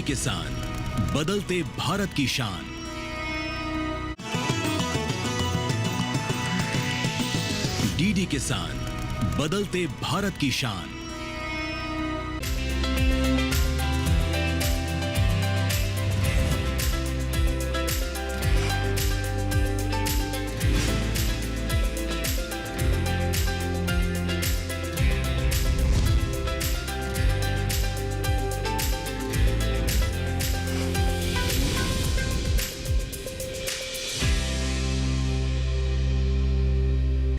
किसान, बदलते भारत की शान। डीडी किसान, बदलते भारत की शान।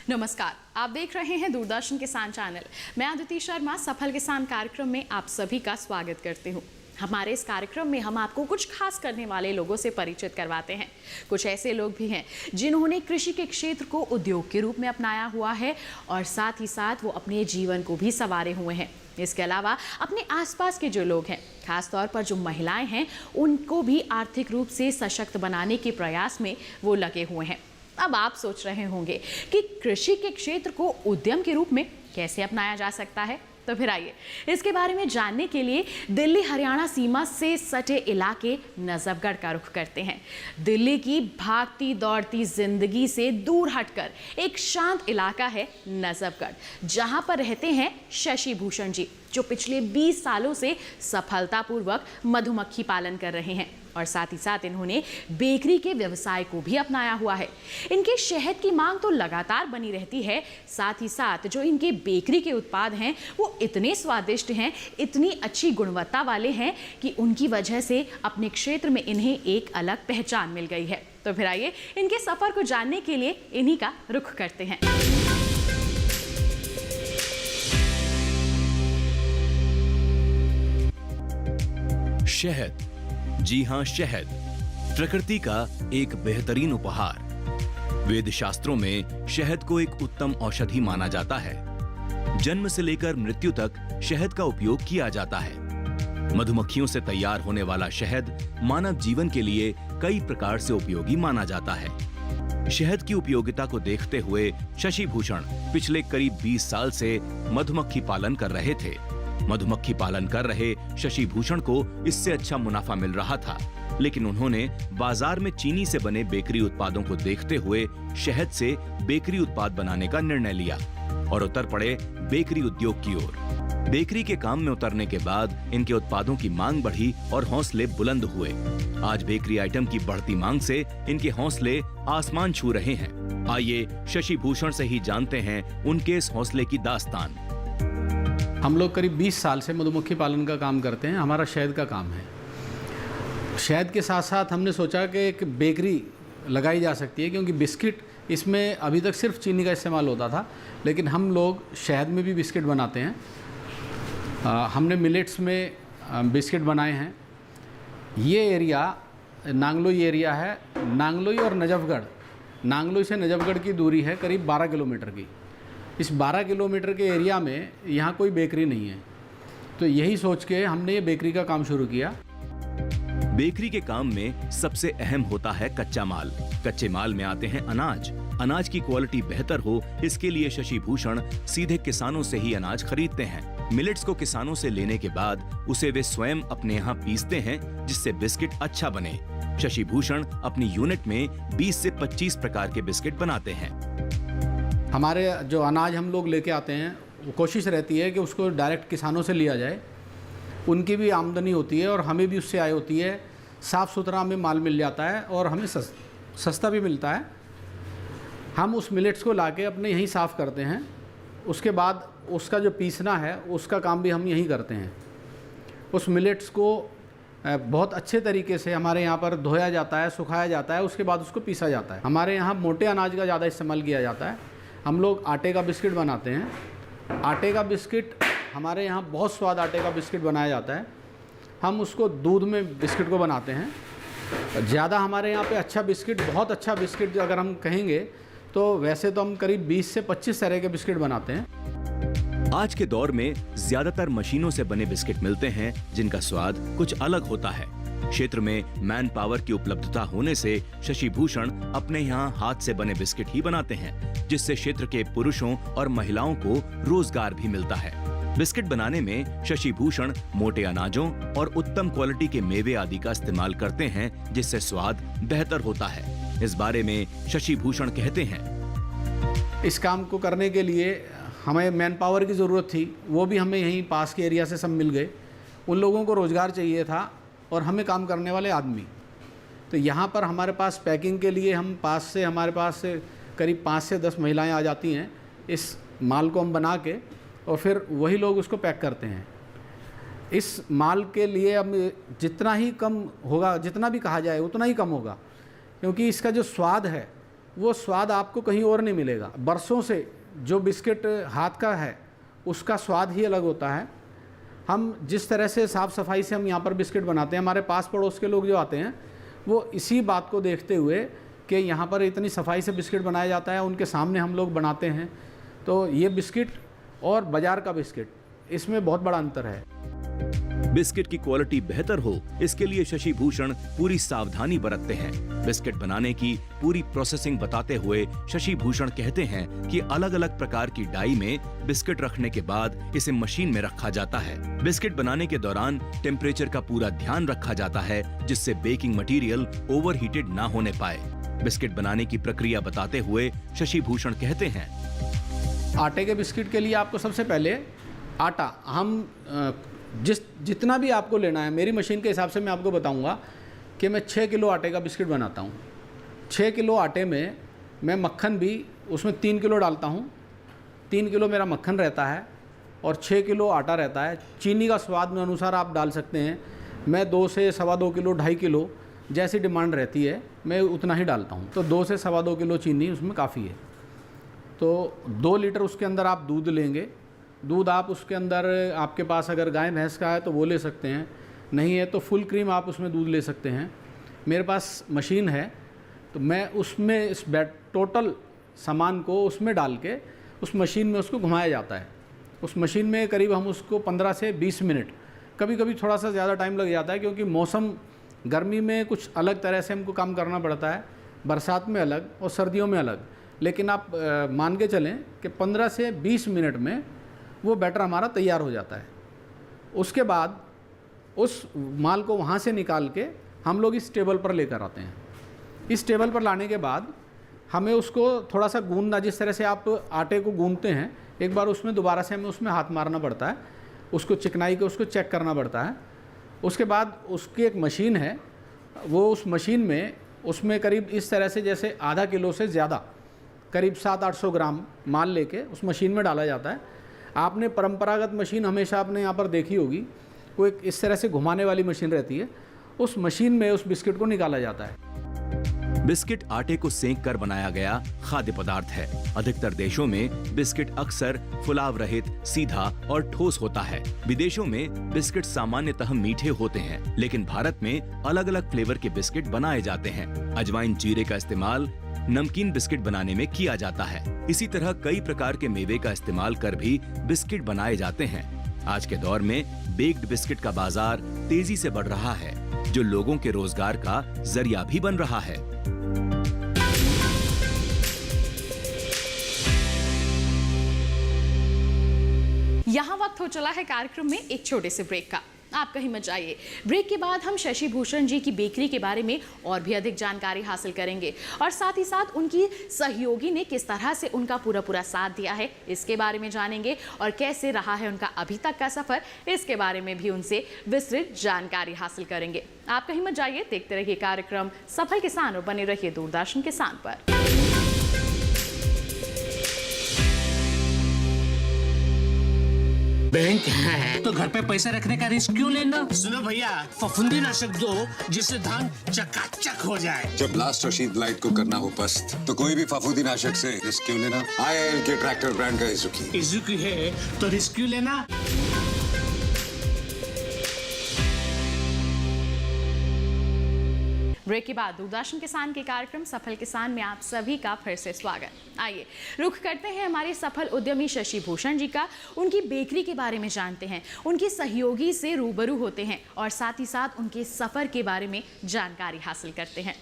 नमस्कार, आप देख रहे हैं दूरदर्शन किसान चैनल। मैं अदिति शर्मा सफल किसान कार्यक्रम में आप सभी का स्वागत करती हूं। हमारे इस कार्यक्रम में हम आपको कुछ खास करने वाले लोगों से परिचित करवाते हैं। कुछ ऐसे लोग भी हैं जिन्होंने कृषि के क्षेत्र को उद्योग के रूप में अपनाया हुआ है और साथ ही साथ वो अपने जीवन को भी संवारे हुए हैं। इसके अलावा अपने आसपास के जो लोग हैं, खासतौर पर जो महिलाएं हैं, उनको भी आर्थिक रूप से सशक्त बनाने के प्रयास में वो लगे हुए हैं। अब आप सोच रहे होंगे कि कृषि के क्षेत्र को उद्यम के रूप में कैसे अपनाया जा सकता है, तो फिर आइए इसके बारे में जानने के लिए दिल्ली हरियाणा सीमा से सटे इलाके नजफगढ़ का रुख करते हैं। दिल्ली की भागती दौड़ती जिंदगी से दूर हटकर एक शांत इलाका है नजफगढ़, जहां पर रहते हैं शशि भूषण जी, जो पिछले 20 सालों से सफलतापूर्वक मधुमक्खी पालन कर रहे हैं और साथ ही साथ इन्होंने बेकरी के व्यवसाय को भी अपनाया हुआ है। इनके शहद की मांग तो लगातार बनी रहती है, साथ ही साथ जो इनके बेकरी के उत्पाद हैं वो इतने स्वादिष्ट हैं, इतनी अच्छी गुणवत्ता वाले हैं कि उनकी वजह से अपने क्षेत्र में इन्हें एक अलग पहचान मिल गई है। तो फिर आइए इनके सफर को जानने के लिए इन्हीं का रुख करते हैं। शहद, जी हां, शहद प्रकृति का एक बेहतरीन उपहार। वेद शास्त्रों में शहद को एक उत्तम औषधि माना जाता है। जन्म से लेकर मृत्यु तक शहद का उपयोग किया जाता है। मधुमक्खियों से तैयार होने वाला शहद मानव जीवन के लिए कई प्रकार से उपयोगी माना जाता है। शहद की उपयोगिता को देखते हुए शशि भूषण पिछले करीब 20 साल से मधुमक्खी पालन कर रहे थे। मधुमक्खी पालन कर रहे शशि भूषण को इससे अच्छा मुनाफा मिल रहा था, लेकिन उन्होंने बाजार में चीनी से बने बेकरी उत्पादों को देखते हुए शहद से बेकरी उत्पाद बनाने का निर्णय लिया और उतर पड़े बेकरी उद्योग की ओर। बेकरी के काम में उतरने के बाद इनके उत्पादों की मांग बढ़ी और हौसले बुलंद हुए। आज बेकरी आइटम की बढ़ती मांग से इनके हौसले आसमान छू रहे हैं। आइए शशि भूषण से ही जानते हैं उनके इस हौसले की दास्तान। हम लोग करीब 20 साल से मधुमक्खी पालन का काम करते हैं। हमारा शहद का काम है। शहद के साथ साथ हमने सोचा कि एक बेकरी लगाई जा सकती है, क्योंकि बिस्किट इसमें अभी तक सिर्फ चीनी का इस्तेमाल होता था, लेकिन हम लोग शहद में भी बिस्किट बनाते हैं। हमने मिलेट्स में बिस्किट बनाए हैं। ये एरिया नांगलोई एरिया है। नांगलोई और नजफगढ़, नांगलोई से नजफगढ़ की दूरी है करीब 12 किलोमीटर की। इस 12 किलोमीटर के एरिया में यहाँ कोई बेकरी नहीं है, तो यही सोच के हमने ये बेकरी का काम शुरू किया। बेकरी के काम में सबसे अहम होता है कच्चा माल। कच्चे माल में आते हैं अनाज। अनाज की क्वालिटी बेहतर हो, इसके लिए शशि भूषण सीधे किसानों से ही अनाज खरीदते हैं। मिलेट्स को किसानों से लेने के बाद उसे वे स्वयं अपने यहाँ पीसते हैं, जिससे बिस्किट अच्छा बने। शशि भूषण अपनी यूनिट में 20 से 25 प्रकार के बिस्किट बनाते हैं। हमारे जो अनाज हम लोग लेके आते हैं, वो कोशिश रहती है कि उसको डायरेक्ट किसानों से लिया जाए। उनकी भी आमदनी होती है और हमें भी उससे आय होती है। साफ़ सुथरा हमें माल मिल जाता है और हमें सस्ता भी मिलता है। हम उस मिलेट्स को लाके अपने यहीं साफ़ करते हैं। उसके बाद उसका जो पीसना है उसका काम भी हम यहीं करते हैं। उस मिलेट्स को बहुत अच्छे तरीके से हमारे यहाँ पर धोया जाता है, सुखाया जाता है, उसके बाद उसको पीसा जाता है। हमारे यहाँ मोटे अनाज का ज़्यादा इस्तेमाल किया जाता है। हम लोग आटे का बिस्किट बनाते हैं। आटे का बिस्किट हमारे यहाँ बहुत स्वाद आटे का बिस्किट बनाया जाता है। हम उसको दूध में बिस्किट को बनाते हैं। ज़्यादा हमारे यहाँ पे अच्छा बिस्किट, बहुत अच्छा बिस्किट अगर हम कहेंगे तो वैसे तो हम करीब 20 से 25 तरह के बिस्किट बनाते हैं। आज के दौर में ज्यादातर मशीनों से बने बिस्किट मिलते हैं, जिनका स्वाद कुछ अलग होता है। क्षेत्र में मैन पावर की उपलब्धता होने से शशि भूषण अपने यहाँ हाथ से बने बिस्किट ही बनाते हैं, जिससे क्षेत्र के पुरुषों और महिलाओं को रोजगार भी मिलता है। बिस्किट बनाने में शशि भूषण मोटे अनाजों और उत्तम क्वालिटी के मेवे आदि का इस्तेमाल करते हैं, जिससे स्वाद बेहतर होता है। इस बारे में शशि भूषण कहते हैं, इस काम को करने के लिए हमें मैन पावर की ज़रूरत थी, वो भी हमें यहीं पास के एरिया से सब मिल गए। उन लोगों को रोज़गार चाहिए था और हमें काम करने वाले आदमी। तो यहाँ पर हमारे पास पैकिंग के लिए हमारे पास करीब 5 से 10 महिलाएं आ जाती हैं। इस माल को हम बना के और फिर वही लोग उसको पैक करते हैं। इस माल के लिए अब जितना ही कम होगा, जितना भी कहा जाए उतना ही कम होगा, क्योंकि इसका जो स्वाद है वो स्वाद आपको कहीं और नहीं मिलेगा। बरसों से जो बिस्किट हाथ का है उसका स्वाद ही अलग होता है। हम जिस तरह से साफ़ सफाई से हम यहाँ पर बिस्किट बनाते हैं, हमारे पास पड़ोस के लोग जो आते हैं वो इसी बात को देखते हुए कि यहाँ पर इतनी सफाई से बिस्किट बनाया जाता है, उनके सामने हम लोग बनाते हैं। तो ये बिस्किट और बाज़ार का बिस्किट, इसमें बहुत बड़ा अंतर है। बिस्किट की क्वालिटी बेहतर हो, इसके लिए शशि भूषण पूरी सावधानी बरतते हैं। बिस्किट बनाने की पूरी प्रोसेसिंग बताते हुए शशि भूषण कहते हैं कि अलग अलग प्रकार की डाई में बिस्किट रखने के बाद इसे मशीन में रखा जाता है। बिस्किट बनाने के दौरान टेम्परेचर का पूरा ध्यान रखा जाता है, जिससे बेकिंग मटेरियल ओवरहीटेड ना होने पाए। बिस्किट बनाने की प्रक्रिया बताते हुए शशि भूषण कहते हैं, आटे के बिस्किट के लिए आपको सबसे पहले आटा, हम जितना भी आपको लेना है, मेरी मशीन के हिसाब से मैं आपको बताऊंगा कि मैं 6 किलो आटे का बिस्किट बनाता हूं। 6 किलो आटे में मैं मक्खन भी उसमें 3 किलो डालता हूं। 3 किलो मेरा मक्खन रहता है और 6 किलो आटा रहता है। चीनी का स्वाद में अनुसार आप डाल सकते हैं। मैं 2 से 2.25 किलो, 2.5 किलो जैसी डिमांड रहती है मैं उतना ही डालता हूँ। तो 2 से 2.25 किलो चीनी उसमें काफ़ी है। तो 2 लीटर उसके अंदर आप दूध लेंगे। दूध आप उसके अंदर, आपके पास अगर गाय भैंस का है तो वो ले सकते हैं, नहीं है तो फुल क्रीम आप उसमें दूध ले सकते हैं। मेरे पास मशीन है तो मैं उसमें इस टोटल सामान को उसमें डाल के उस मशीन में उसको घुमाया जाता है। उस मशीन में करीब हम उसको 15 से 20 मिनट, कभी कभी थोड़ा सा ज़्यादा टाइम लग जाता है, क्योंकि मौसम गर्मी में कुछ अलग तरह से हमको काम करना पड़ता है, बरसात में अलग और सर्दियों में अलग। लेकिन आप मान के चलें कि 15 से 20 मिनट में वो बैटर हमारा तैयार हो जाता है। उसके बाद उस माल को वहाँ से निकाल के हम लोग इस टेबल पर लेकर आते हैं। इस टेबल पर लाने के बाद हमें उसको थोड़ा सा गूंदना, जिस तरह से आप आटे को गूंदते हैं, एक बार उसमें दोबारा से हमें उसमें हाथ मारना पड़ता है, उसको चिकनाई के उसको चेक करना पड़ता है। उसके बाद उसकी एक मशीन है, वो उस मशीन में उसमें करीब इस तरह से जैसे आधा किलो से ज़्यादा, करीब 700-800 ग्राम माल लेके उस मशीन में डाला जाता है। आपने परंपरागत मशीन हमेशा आपने यहाँ पर देखी होगी, वो एक इस तरह से घुमाने वाली मशीन रहती है। उस मशीन में उस बिस्किट को निकाला जाता है। बिस्किट आटे को सेंक कर बनाया गया खाद्य पदार्थ है। अधिकतर देशों में बिस्किट अक्सर फुलाव रहित, सीधा और ठोस होता है। विदेशों में बिस्किट सामान्यतः मीठे होते हैं, लेकिन भारत में अलग अलग फ्लेवर के बिस्किट बनाए जाते हैं। अजवाइन जीरे का इस्तेमाल नमकीन बिस्किट बनाने में किया जाता है। इसी तरह कई प्रकार के मेवे का इस्तेमाल कर भी बिस्किट बनाए जाते हैं। आज के दौर में बेक्ड बिस्किट का बाजार तेजी से बढ़ रहा है, जो लोगों के रोजगार का जरिया भी बन रहा है। यहाँ वक्त हो चला है कार्यक्रम में एक छोटे से ब्रेक का। आप कहीं मत जाइए। ब्रेक के बाद हम शशि भूषण जी की बेकरी के बारे में और भी अधिक जानकारी हासिल करेंगे और साथ ही साथ उनकी सहयोगी ने किस तरह से उनका पूरा साथ दिया है, इसके बारे में जानेंगे और कैसे रहा है उनका अभी तक का सफर, इसके बारे में भी उनसे विस्तृत जानकारी हासिल करेंगे। आप कहीं मत जाइए, देखते रहिए कार्यक्रम सफल किसान और बने रहिए दूरदर्शन किसान पर। बैंक है तो घर पे पैसे रखने का रिस्क क्यों लेना? सुनो भैया, फफूंदी नाशक दो जिससे धान चकाचक हो जाए। जब ब्लास्ट और शीत ब्लाइट को करना हो पस्त, तो कोई भी फफूंदी नाशक से रिस्क क्यों लेना? IIL के ट्रैक्टर ब्रांड का इजुकी। इजुकी है तो रिस्क क्यों लेना? ब्रेक के बाद दूरदर्शन किसान के कार्यक्रम सफल किसान में आप सभी का फिर से स्वागत। आइए रुख करते हैं हमारे सफल उद्यमी शशि भूषण जी का। उनकी बेकरी के बारे में जानते हैं, उनके सहयोगी से रूबरू होते हैं और साथ ही साथ उनके सफर के बारे में जानकारी हासिल करते हैं।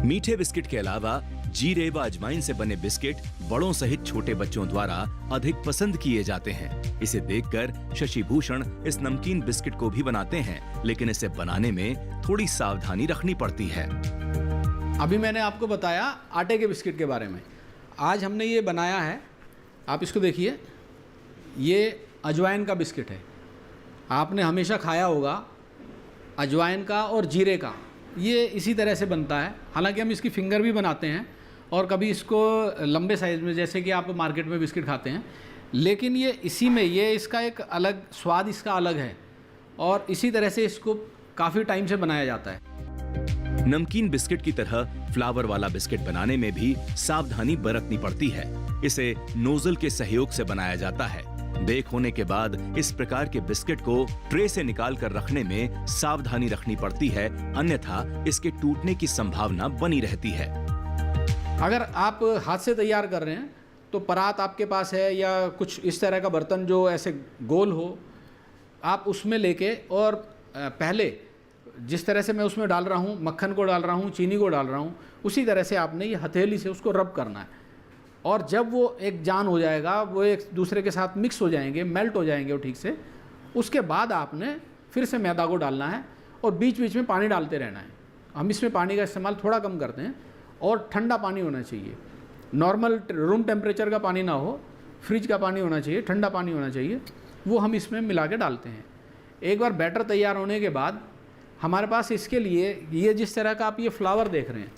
मीठे बिस्किट के अलावा जीरे व अजवाइन से बने बिस्किट बड़ों सहित छोटे बच्चों द्वारा अधिक पसंद किए जाते हैं। इसे देखकर शशि भूषण इस नमकीन बिस्किट को भी बनाते हैं, लेकिन इसे बनाने में थोड़ी सावधानी रखनी पड़ती है। अभी मैंने आपको बताया आटे के बिस्किट के बारे में। आज हमने ये बनाया है, आप इसको देखिए, ये अजवाइन का बिस्किट है। आपने हमेशा खाया होगा अजवाइन का और जीरे का, ये इसी तरह से बनता है। हालांकि हम इसकी फिंगर भी बनाते हैं और कभी इसको लंबे साइज़ में, जैसे कि आप मार्केट में बिस्किट खाते हैं, लेकिन ये इसी में, ये इसका एक अलग स्वाद इसका अलग है और इसी तरह से इसको काफ़ी टाइम से बनाया जाता है। नमकीन बिस्किट की तरह फ्लावर वाला बिस्किट बनाने में भी सावधानी बरतनी पड़ती है। इसे नोजल के सहयोग से बनाया जाता है। बेक होने के बाद इस प्रकार के बिस्किट को ट्रे से निकाल कर रखने में सावधानी रखनी पड़ती है, अन्यथा इसके टूटने की संभावना बनी रहती है। अगर आप हाथ से तैयार कर रहे हैं तो परात आपके पास है या कुछ इस तरह का बर्तन जो ऐसे गोल हो, आप उसमें लेके और पहले जिस तरह से मैं उसमें डाल रहा हूँ, मक्खन को डाल रहा हूँ, चीनी को डाल रहा हूँ, उसी तरह से आपने ये हथेली से उसको रब करना है। और जब वो एक जान हो जाएगा, वो एक दूसरे के साथ मिक्स हो जाएंगे, मेल्ट हो जाएंगे वो ठीक से, उसके बाद आपने फिर से मैदा को डालना है और बीच बीच में पानी डालते रहना है। हम इसमें पानी का इस्तेमाल थोड़ा कम करते हैं और ठंडा पानी होना चाहिए। नॉर्मल रूम टेम्परेचर का पानी ना हो, फ्रिज का पानी होना चाहिए, ठंडा पानी होना चाहिए, वो हम इसमें मिला के डालते हैं। एक बार बैटर तैयार होने के बाद हमारे पास इसके लिए, ये जिस तरह का आप ये फ्लावर देख रहे हैं,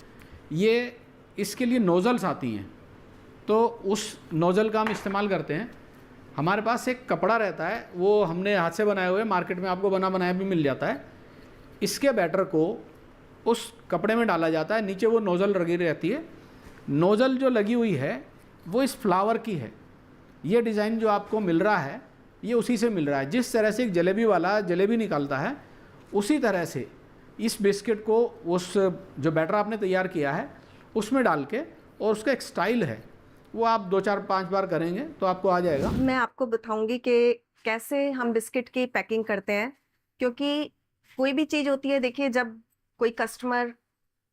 ये इसके लिए नोज़ल्स आती हैं, तो उस नोज़ल का हम इस्तेमाल करते हैं। हमारे पास एक कपड़ा रहता है, वो हमने हाथ से बनाए हुए, मार्केट में आपको बना बनाया भी मिल जाता है। इसके बैटर को उस कपड़े में डाला जाता है, नीचे वो नोज़ल लगी रहती है। नोज़ल जो लगी हुई है वो इस फ्लावर की है। ये डिज़ाइन जो आपको मिल रहा है ये उसी से मिल रहा है। जिस तरह से एक जलेबी वाला जलेबी निकालता है, उसी तरह से इस बिस्किट को उस जो बैटर आपने तैयार किया है उसमें डाल के, और उसका एक स्टाइल है, वो आप 2-4-5 बार करेंगे तो आपको आ जाएगा। मैं आपको बताऊंगी कि कैसे हम बिस्किट की पैकिंग करते हैं, क्योंकि कोई भी चीज़ होती है, देखिए जब कोई कस्टमर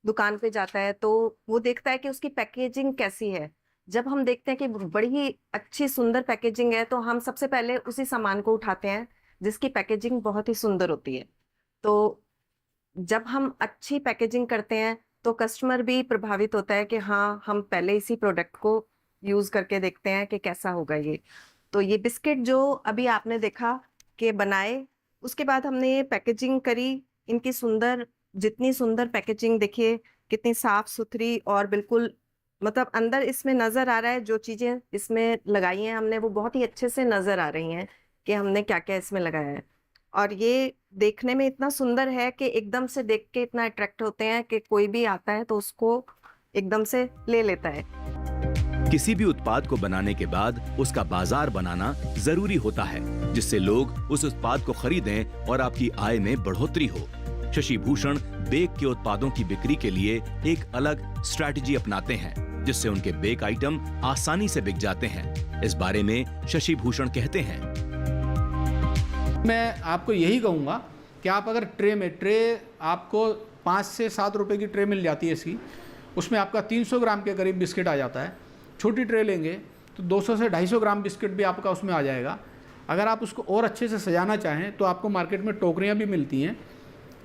दुकान पे जाता है तो वो देखता है कि उसकी पैकेजिंग कैसी है। जब हम देखते हैं कि बड़ी ही अच्छी सुंदर पैकेजिंग है तो हम सबसे पहले उसी सामान को उठाते हैं जिसकी पैकेजिंग बहुत ही सुंदर होती है। तो जब हम अच्छी पैकेजिंग करते हैं तो कस्टमर भी प्रभावित होता है कि हाँ, हम पहले इसी प्रोडक्ट को यूज़ करके देखते हैं कि कैसा होगा ये। तो ये बिस्किट जो अभी आपने देखा कि बनाए, उसके बाद हमने ये पैकेजिंग करी, इनकी सुंदर, जितनी सुंदर पैकेजिंग, देखिए कितनी साफ सुथरी, और बिल्कुल मतलब अंदर इसमें नज़र आ रहा है जो चीज़ें इसमें लगाई हैं हमने, वो बहुत ही अच्छे से नज़र आ रही हैं कि हमने क्या क्या इसमें लगाया है। और ये देखने में इतना सुंदर है कि एकदम से देख के इतना अट्रैक्ट होते हैं कि कोई भी आता है तो उसको एकदम से ले लेता है। किसी भी उत्पाद को बनाने के बाद उसका बाजार बनाना जरूरी होता है, जिससे लोग उस उत्पाद को खरीदें और आपकी आय में बढ़ोतरी हो। शशि भूषण बेक के उत्पादों की बिक्री के लिए एक अलग स्ट्रैटेजी अपनाते हैं, जिससे उनके बेक आइटम आसानी से बिक जाते हैं। इस बारे में शशि भूषण कहते हैं, मैं आपको यही कहूँगा कि आप अगर ट्रे आपको 5 से 7 रुपए की ट्रे मिल जाती है इसकी, उसमें आपका 300 ग्राम के करीब बिस्किट आ जाता है। छोटी ट्रे लेंगे तो 200 से 250 ग्राम बिस्किट भी आपका उसमें आ जाएगा। अगर आप उसको और अच्छे से सजाना चाहें तो आपको मार्केट में टोकरियाँ भी मिलती हैं,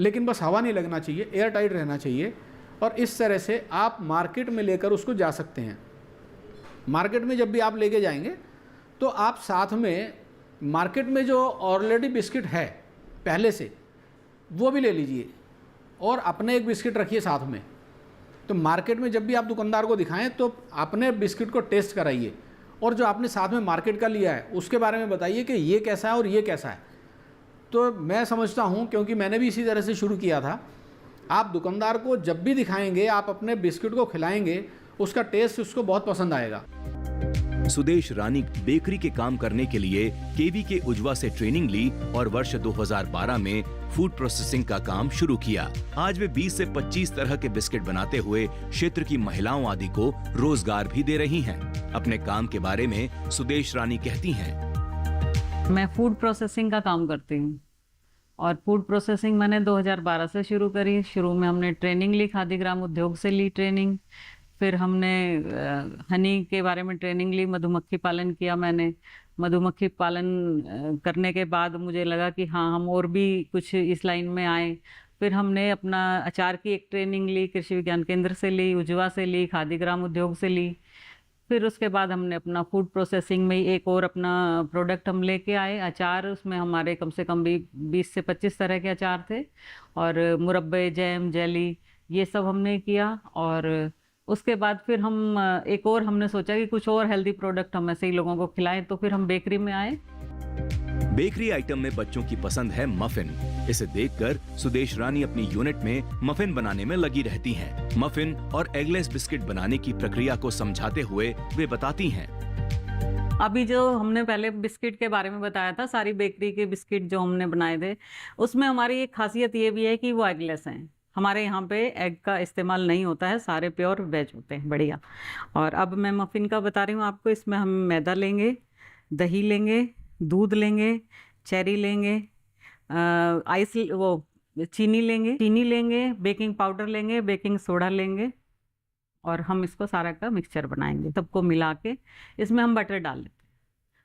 लेकिन बस हवा नहीं लगना चाहिए, एयर टाइट रहना चाहिए, और इस तरह से आप मार्केट में लेकर उसको जा सकते हैं। मार्केट में जब भी आप लेके जाएंगे तो आप साथ में मार्केट में जो ऑलरेडी बिस्किट है पहले से, वो भी ले लीजिए और अपने एक बिस्किट रखिए साथ में। तो मार्केट में जब भी आप दुकानदार को दिखाएं तो अपने बिस्किट को टेस्ट कराइए, और जो आपने साथ में मार्केट का लिया है उसके बारे में बताइए कि ये कैसा है और ये कैसा है। तो मैं समझता हूँ, क्योंकि मैंने भी इसी तरह से शुरू किया था, आप दुकानदार को जब भी दिखाएंगे, आप अपने बिस्किट को खिलाएंगे, उसका टेस्ट उसको बहुत पसंद आएगा। सुदेश रानी बेकरी के काम करने के लिए केवी के उजवा से ट्रेनिंग ली और वर्ष 2012 में फूड प्रोसेसिंग का काम शुरू किया। आज वे 20 से 25 तरह के बिस्किट बनाते हुए क्षेत्र की महिलाओं आदि को रोजगार भी दे रही हैं। अपने काम के बारे में सुदेश रानी कहती हैं, मैं फूड प्रोसेसिंग का काम करती हूँ और फूड प्रोसेसिंग मैंने 2012 से शुरू करी। शुरू में हमने ट्रेनिंग ली, खादी ग्राम उद्योग से ली ट्रेनिंग। फिर हमने हनी के बारे में ट्रेनिंग ली, मधुमक्खी पालन किया मैंने। मधुमक्खी पालन करने के बाद मुझे लगा कि हाँ, हम और भी कुछ इस लाइन में आए। फिर हमने अपना अचार की एक ट्रेनिंग ली, कृषि विज्ञान केंद्र से ली, उजवा से ली, खादी ग्राम उद्योग से ली। फिर उसके बाद हमने अपना फूड प्रोसेसिंग में एक और अपना प्रोडक्ट हम लेके आए, अचार। उसमें हमारे कम से कम भी 20 से 25 तरह के अचार थे, और मुरब्बे, जैम, जेली, ये सब हमने किया। और उसके बाद फिर हम एक और हमने सोचा कि कुछ और हेल्दी प्रोडक्ट हम ऐसे ही लोगों को खिलाएं, तो फिर हम बेकरी में आए। बेकरी आइटम में बच्चों की पसंद है मफिन। इसे देखकर सुदेश रानी अपनी यूनिट में मफिन बनाने में लगी रहती हैं। मफिन और एगलेस बिस्किट बनाने की प्रक्रिया को समझाते हुए वे बताती हैं। अभी जो हमने पहले बिस्किट के बारे में बताया था, सारी बेकरी के बिस्किट जो हमने बनाए थे, उसमें हमारी एक खासियत ये भी है कि वो एगलेस हैं। हमारे यहाँ पे एग का इस्तेमाल नहीं होता है, सारे प्योर वेज होते हैं, बढ़िया। और अब मैं मफिन का बता रही हूँ आपको। इसमें हम मैदा लेंगे, दही लेंगे, दूध लेंगे, चेरी लेंगे, चीनी लेंगे, बेकिंग पाउडर लेंगे, बेकिंग सोडा लेंगे, और हम इसको सारा का मिक्सचर बनाएंगे। सबको मिला के इसमें हम बटर डाल देते हैं।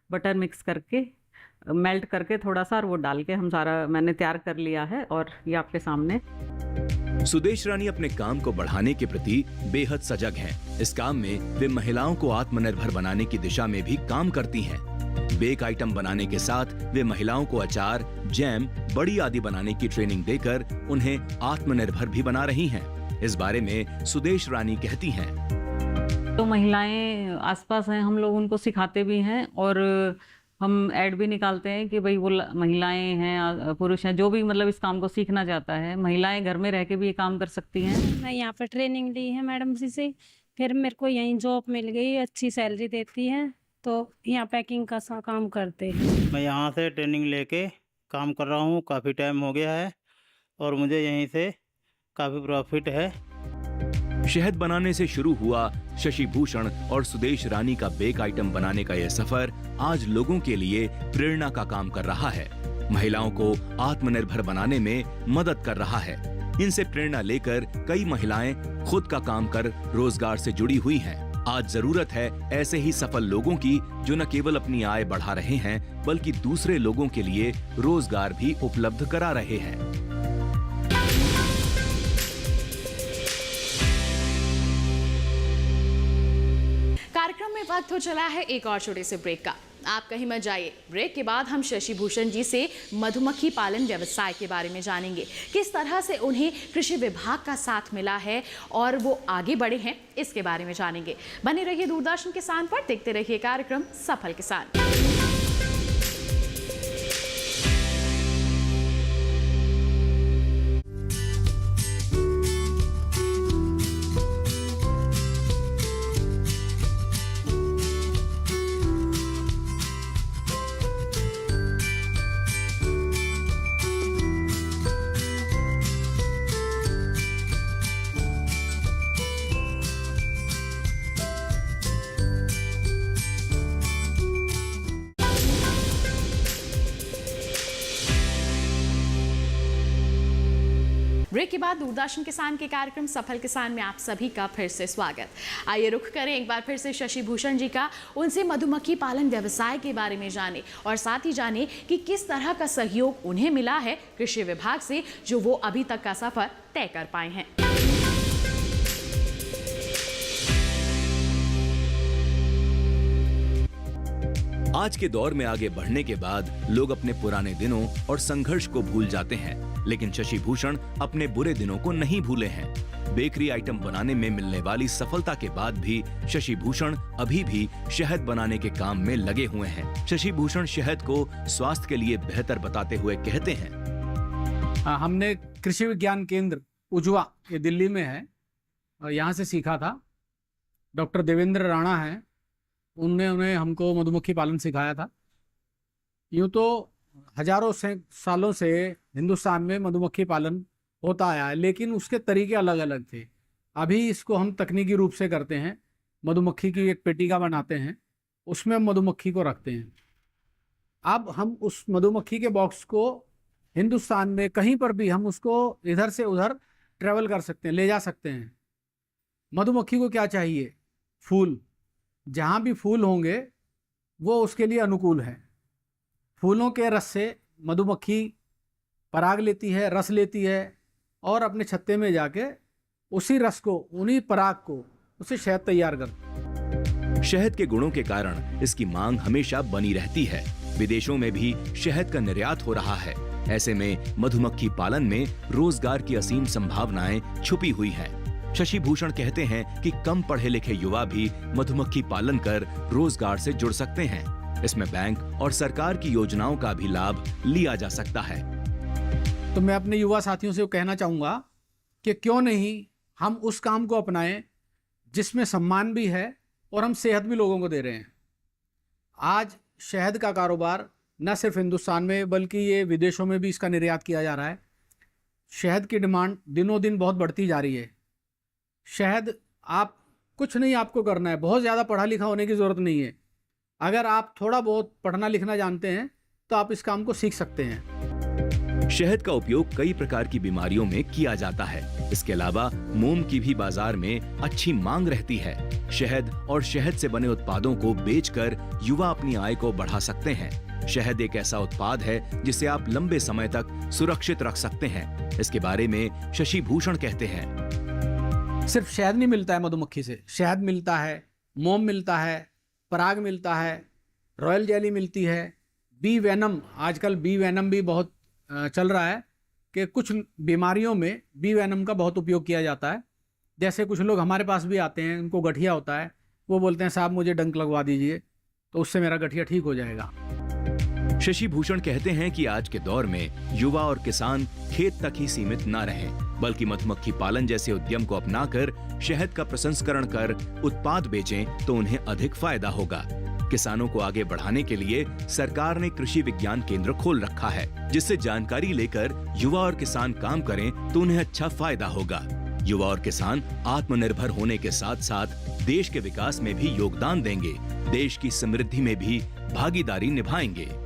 बटर मिक्स करके, मेल्ट करके थोड़ा सा, और वो डाल के हम सारा मैंने तैयार कर लिया है, और ये आपके सामने। सुदेश रानी अपने काम को बढ़ाने के प्रति बेहद सजग हैं। इस काम में वे महिलाओं को आत्मनिर्भर बनाने की दिशा में भी काम करती हैं। बेक आइटम बनाने के साथ वे महिलाओं को अचार, जैम, बड़ी आदि बनाने की ट्रेनिंग देकर उन्हें आत्मनिर्भर भी बना रही हैं। इस बारे में सुदेश रानी कहती हैं। तो महिलाएं आसपास हैं, हम लोग उनको सिखाते भी हैं, और हम ऐड भी निकालते हैं कि भाई वो महिलाएं हैं, पुरुष हैं, जो भी मतलब इस काम को सीखना चाहता है, महिलाएं घर में रह के भी ये काम कर सकती हैं। मैं यहाँ पर ट्रेनिंग ली है मैडम जी से, फिर मेरे को यहीं जॉब मिल गई, अच्छी सैलरी देती है, तो यहाँ पैकिंग का काम करते हैं। मैं यहाँ से ट्रेनिंग लेके काम कर रहा हूँ, काफ़ी टाइम हो गया है, और मुझे यहीं से काफ़ी प्रॉफिट है। शहद बनाने से शुरू हुआ शशि भूषण और सुदेश रानी का बेक आइटम बनाने का यह सफर आज लोगों के लिए प्रेरणा का काम कर रहा है। महिलाओं को आत्मनिर्भर बनाने में मदद कर रहा है। इनसे प्रेरणा लेकर कई महिलाएं खुद का काम कर रोजगार से जुड़ी हुई हैं। आज जरूरत है ऐसे ही सफल लोगों की, जो न केवल अपनी आय बढ़ा रहे हैं, बल्कि दूसरे लोगों के लिए रोजगार भी उपलब्ध करा रहे हैं। कार्यक्रम में वक्त हो चला है एक और छोटे से ब्रेक का। आप कहीं मत जाइए। ब्रेक के बाद हम शशि भूषण जी से मधुमक्खी पालन व्यवसाय के बारे में जानेंगे, किस तरह से उन्हें कृषि विभाग का साथ मिला है और वो आगे बढ़े हैं, इसके बारे में जानेंगे। बने रहिए दूरदर्शन किसान पर, देखते रहिए कार्यक्रम सफल किसान। ब्रेक के बाद दूरदर्शन किसान के कार्यक्रम सफल किसान में आप सभी का फिर से स्वागत। आइए रुख करें एक बार फिर से शशि भूषण जी का, उनसे मधुमक्खी पालन व्यवसाय के बारे में जाने, और साथ ही जाने कि किस तरह का सहयोग उन्हें मिला है कृषि विभाग से, जो वो अभी तक का सफर तय कर पाए हैं। आज के दौर में आगे बढ़ने के बाद लोग अपने पुराने दिनों और संघर्ष को भूल जाते हैं, लेकिन शशि भूषण अपने बुरे दिनों को नहीं भूले हैं। बेकरी आइटम बनाने में मिलने वाली सफलता के बाद भी शशि भूषण अभी भी शहद बनाने के काम में लगे हुए हैं। शशि भूषण शहद को स्वास्थ्य के लिए बेहतर बताते हुए कहते हैं, हमने कृषि विज्ञान केंद्र उजवा, ये दिल्ली में है, यहाँ से सीखा था। डॉक्टर देवेंद्र राणा हैं, उन्हें हमको मधुमक्खी पालन सिखाया था। यूँ तो हजारों सालों से हिंदुस्तान में मधुमक्खी पालन होता आया है, लेकिन उसके तरीके अलग अलग थे। अभी इसको हम तकनीकी रूप से करते हैं। मधुमक्खी की एक पेटिका बनाते हैं, उसमें हम मधुमक्खी को रखते हैं। अब हम उस मधुमक्खी के बॉक्स को हिंदुस्तान में कहीं पर भी हम उसको इधर से उधर ट्रेवल कर सकते हैं, ले जा सकते हैं। मधुमक्खी को क्या चाहिए? फूल। जहाँ भी फूल होंगे वो उसके लिए अनुकूल है। फूलों के रस से मधुमक्खी पराग लेती है, रस लेती है और अपने छत्ते में जाके उसी रस को, उन्हीं पराग को, उसे शहद तैयार करती है। शहद के गुणों के कारण इसकी मांग हमेशा बनी रहती है। विदेशों में भी शहद का निर्यात हो रहा है। ऐसे में मधुमक्खी पालन में रोजगार की असीम संभावनाएं छुपी हुई हैं। शशि भूषण कहते हैं कि कम पढ़े लिखे युवा भी मधुमक्खी पालन कर रोजगार से जुड़ सकते हैं। इसमें बैंक और सरकार की योजनाओं का भी लाभ लिया जा सकता है। तो मैं अपने युवा साथियों से कहना चाहूँगा कि क्यों नहीं हम उस काम को अपनाएं जिसमें सम्मान भी है और हम सेहत भी लोगों को दे रहे हैं। आज शहद का कारोबार न सिर्फ हिंदुस्तान में बल्कि ये विदेशों में भी इसका निर्यात किया जा रहा है। शहद की डिमांड दिनों दिन बहुत बढ़ती जा रही है। शहद आप कुछ नहीं आपको करना है, बहुत ज़्यादा पढ़ा लिखा होने की ज़रूरत नहीं है। अगर आप थोड़ा बहुत पढ़ना लिखना जानते हैं तो आप इस काम को सीख सकते हैं। शहद का उपयोग कई प्रकार की बीमारियों में किया जाता है। इसके अलावा मोम की भी बाजार में अच्छी मांग रहती है। शहद और शहद से बने उत्पादों को बेचकर युवा अपनी आय को बढ़ा सकते हैं। शहद एक ऐसा उत्पाद है जिसे आप लंबे समय तक सुरक्षित रख सकते हैं। इसके बारे में शशि भूषण कहते हैं, सिर्फ शहद नहीं मिलता है मधुमक्खी से, शहद मिलता है, मोम मिलता है, पराग मिलता है, रॉयल जेली मिलती है, बी वेनम। आजकल बी वेनम भी बहुत चल रहा है कि कुछ बीमारियों में बी वेनम का बहुत उपयोग किया जाता है। जैसे कुछ लोग हमारे पास भी आते हैं, उनको गठिया होता है, वो बोलते हैं साहब मुझे डंक लगवा दीजिए, तो उससे मेरा गठिया ठीक हो जाएगा। शशि भूषण कहते हैं कि आज के दौर में युवा और किसान खेत तक ही सीमित न रहें, बल्कि मधुमक्खी पालन जैसे उद्यम को अपनाकर शहद का प्रसंस्करण कर उत्पाद बेचें तो उन्हें अधिक फायदा होगा। किसानों को आगे बढ़ाने के लिए सरकार ने कृषि विज्ञान केंद्र खोल रखा है, जिससे जानकारी लेकर युवा और किसान काम करें तो उन्हें अच्छा फायदा होगा। युवा और किसान आत्मनिर्भर होने के साथ साथ देश के विकास में भी योगदान देंगे, देश की समृद्धि में भी भागीदारी निभाएंगे।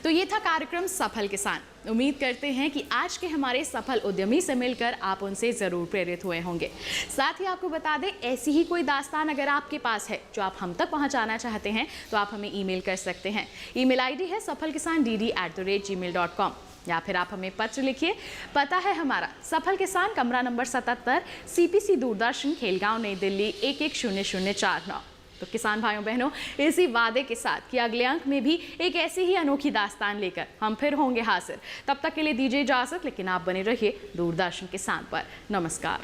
तो ये था कार्यक्रम सफल किसान। उम्मीद करते हैं कि आज के हमारे सफल उद्यमी से मिलकर आप उनसे जरूर प्रेरित हुए होंगे। साथ ही आपको बता दें, ऐसी ही कोई दास्तान अगर आपके पास है जो आप हम तक पहुंचाना चाहते हैं तो आप हमें ईमेल कर सकते हैं। ईमेल आईडी है safalkisan@gmail.com या फिर आप हमें पत्र लिखिए। पता है हमारा सफल किसान, कमरा नंबर 77, CPC दूरदर्शन, खेलगांव, नई दिल्ली 110049। तो किसान भाइयों बहनों, इसी वादे के साथ कि अगले अंक में भी एक ऐसी ही अनोखी दास्तान लेकर हम फिर होंगे हाजिर। तब तक के लिए दीजिए इजाजत, लेकिन आप बने रहिए दूरदर्शन किसान पर। नमस्कार।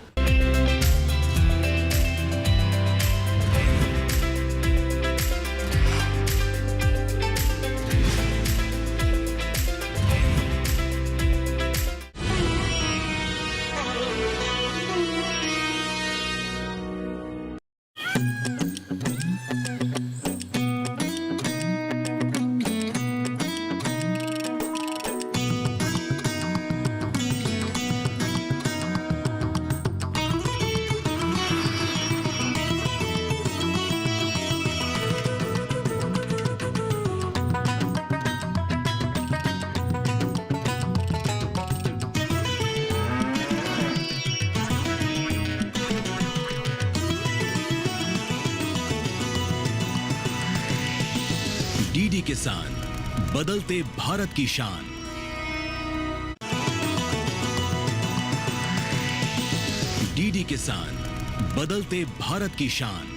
डीडी किसान, बदलते भारत की शान। डीडी किसान, बदलते भारत की शान।